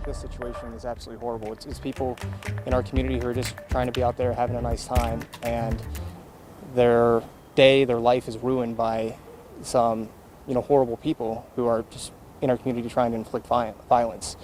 this situation is absolutely horrible. It's people in our community who are just trying to be out there having a nice time, and their day, their life is ruined by some, horrible people who are just in our community trying to inflict violence.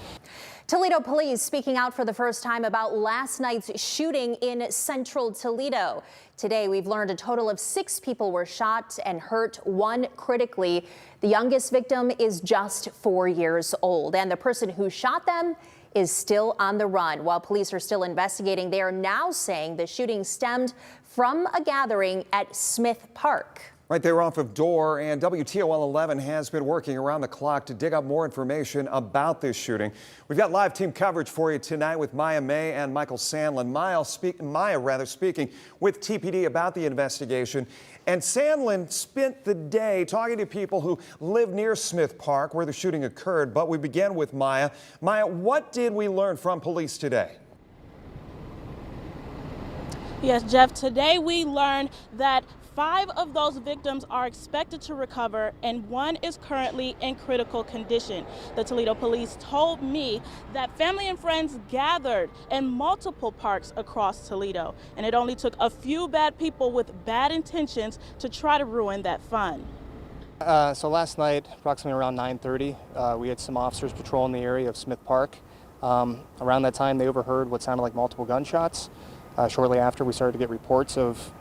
Toledo police speaking out for the first time about last night's shooting in central Toledo. Today, we've learned a total of 6 people were shot and hurt, 1 critically. The youngest victim is just 4 years old, and the person who shot them is still on the run. While police are still investigating, they are now saying the shooting stemmed from a gathering at Smith Park. Right there off of Dorr, and WTOL 11 has been working around the clock to dig up more information about this shooting. We've got live team coverage for you tonight with Maya May and Michael Sandlin. Maya speaking with TPD about the investigation. And Sandlin spent the day talking to people who live near Smith Park where the shooting occurred. But we began with Maya. Maya, what did we learn from police today? Yes, Jeff, today we learned that 5 of those victims are expected to recover, and 1 is currently in critical condition. The Toledo police told me that family and friends gathered in multiple parks across Toledo, and it only took a few bad people with bad intentions to try to ruin that fun. So last night, approximately around 9:30, we had some officers patrolling the area of Smith Park. Around that time, they overheard what sounded like multiple gunshots. Shortly after, we started to get reports of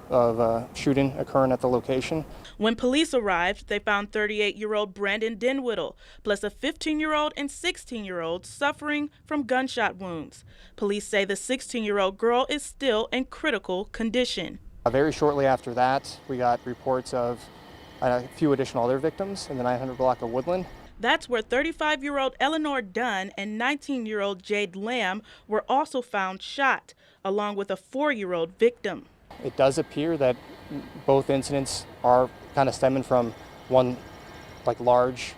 shooting occurring at the location. When police arrived, they found 38-year-old Brandon Denwittle, plus a 15-year-old and 16-year-old suffering from gunshot wounds. Police say the 16-year-old girl is still in critical condition. Very shortly after that, we got reports of a few additional other victims in the 900 block of Woodland. That's where 35-year-old Eleanor Dunn and 19-year-old Jade Lamb were also found shot, along with a 4-year-old victim. It does appear that both incidents are kind of stemming from one large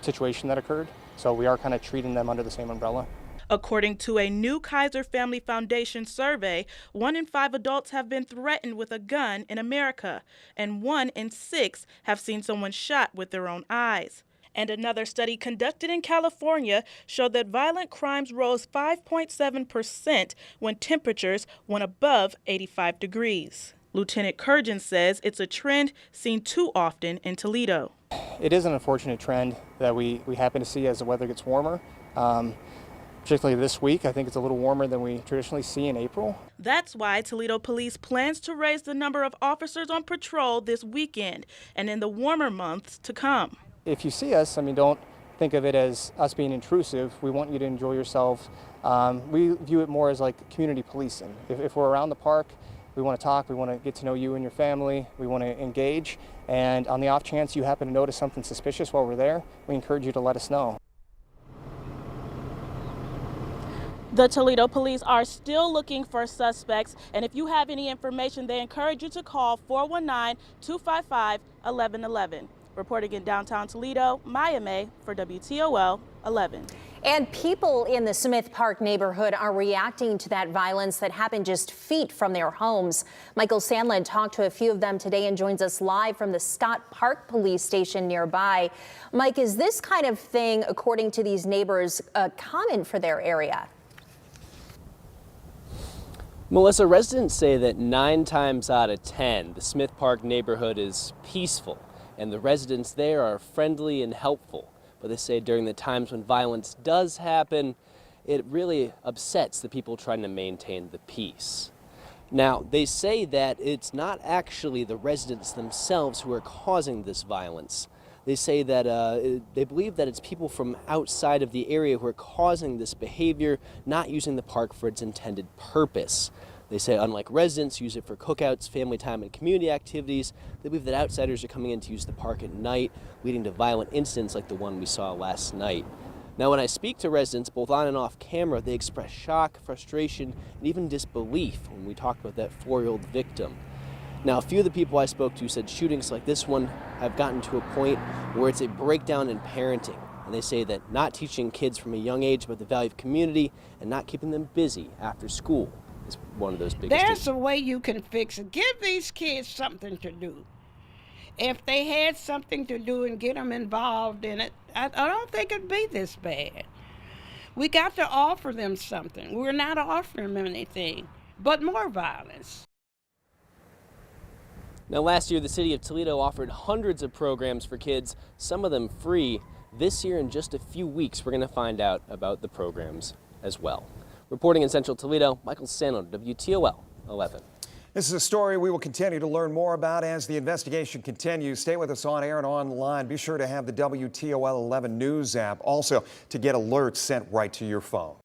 situation that occurred. So we are kind of treating them under the same umbrella. According to a new Kaiser Family Foundation survey, 1 in 5 adults have been threatened with a gun in America, and 1 in 6 have seen someone shot with their own eyes. And another study conducted in California showed that violent crimes rose 5.7% when temperatures went above 85 degrees. Lieutenant Kurgan says it's a trend seen too often in Toledo. It is an unfortunate trend that we happen to see as the weather gets warmer. Particularly this week, I think it's a little warmer than we traditionally see in April. That's why Toledo Police plans to raise the number of officers on patrol this weekend and in the warmer months to come. If you see us, don't think of it as us being intrusive. We want you to enjoy yourself. We view it more as like community policing. If we're around the park, we want to talk, we want to get to know you and your family, we want to engage, and on the off chance you happen to notice something suspicious while we're there, we encourage you to let us know. The Toledo police are still looking for suspects, and if you have any information, they encourage you to call 419-255-1111. Reporting in downtown Toledo, Maya May for WTOL 11. And people in the Smith Park neighborhood are reacting to that violence that happened just feet from their homes. Michael Sandlin talked to a few of them today and joins us live from the Scott Park police station nearby. Mike, is this kind of thing, according to these neighbors, common for their area? Melissa, residents say that 9 times out of 10, the Smith Park neighborhood is peaceful, and the residents there are friendly and helpful. But they say during the times when violence does happen, it really upsets the people trying to maintain the peace. Now, they say that it's not actually the residents themselves who are causing this violence. They say that they believe that it's people from outside of the area who are causing this behavior, not using the park for its intended purpose. They say unlike residents who use it for cookouts, family time, and community activities, they believe that outsiders are coming in to use the park at night, leading to violent incidents like the one we saw last night. Now, when I speak to residents, both on and off camera, they express shock, frustration, and even disbelief when we talked about that 4-year-old victim. Now, a few of the people I spoke to said shootings like this one have gotten to a point where it's a breakdown in parenting. And they say that not teaching kids from a young age about the value of community and not keeping them busy after school is one of those biggest issues. There's a way you can fix it. Give these kids something to do. If they had something to do and get them involved in it, I don't think it'd be this bad. We got to offer them something. We're not offering them anything but more violence. Now, last year, the city of Toledo offered hundreds of programs for kids, some of them free. This year, in just a few weeks, we're going to find out about the programs as well. Reporting in Central Toledo, Michael Sandlin, WTOL 11. This is a story we will continue to learn more about as the investigation continues. Stay with us on air and online. Be sure to have the WTOL 11 News app also to get alerts sent right to your phone.